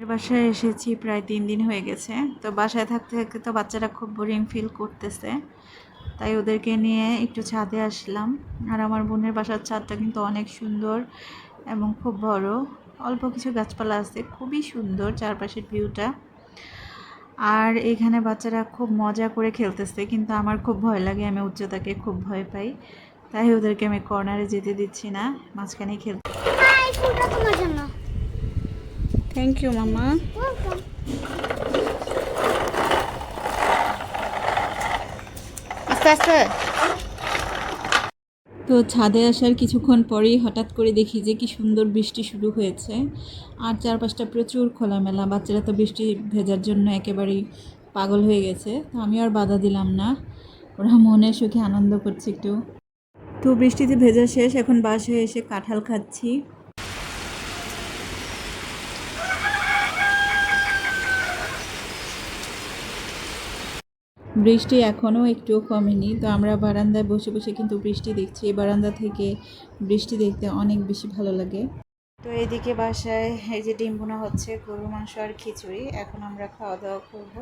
বাসায় এসেছি প্রায় 3 দিন হয়ে গেছে। তো বাসায় থাকতে থাকতে তো বাচ্চারা খুব বোরিং ফিল করতেছে, তাই ওদেরকে নিয়ে একটু ছাদে আসলাম। আর আমার বোনের বাসার ছাদটা কিন্তু অনেক সুন্দর এবং খুব বড়। অল্প কিছু গাছপালা আছে, খুবই সুন্দর চারপাশের ভিউটা। আর এখানে বাচ্চারা খুব মজা করে খেলতেছে, কিন্তু আমার খুব ভয় লাগে, আমি উচ্চতাকে খুব ভয় পাই, তাই ওদেরকে আমি কর্নারে যেতে দিচ্ছি না, মাঝখানেই খেলতে। থ্যাংক ইউ মামা। আস্তে আস্তে। তো ছাদে আসার কিছুক্ষণ পরেই হঠাৎ করে দেখি যে কি সুন্দর বৃষ্টি শুরু হয়েছে, আর চারপাশটা প্রচুর খোলামেলা। বাচ্চারা তো বৃষ্টি ভেজার জন্য একেবারেই পাগল হয়ে গেছে, তো আমি আর বাধা দিলাম না, ওরা মনে সুখে আনন্দ করছে একটু। তো বৃষ্টিতে ভেজা শেষ, এখন বাসায় এসে কাঁঠাল খাচ্ছি। বৃষ্টি এখনও একটুও কমেনি, তো আমরা বারান্দায় বসে বসে কিন্তু বৃষ্টি দেখছি। এই বারান্দা থেকে বৃষ্টি দেখতে অনেক বেশি ভালো লাগে। তো এদিকে বাসায় এই যে ডিম বোনা হচ্ছে, গরুর মাংস আর খিচুড়ি। এখন আমরা খাওয়া দাওয়া করবো।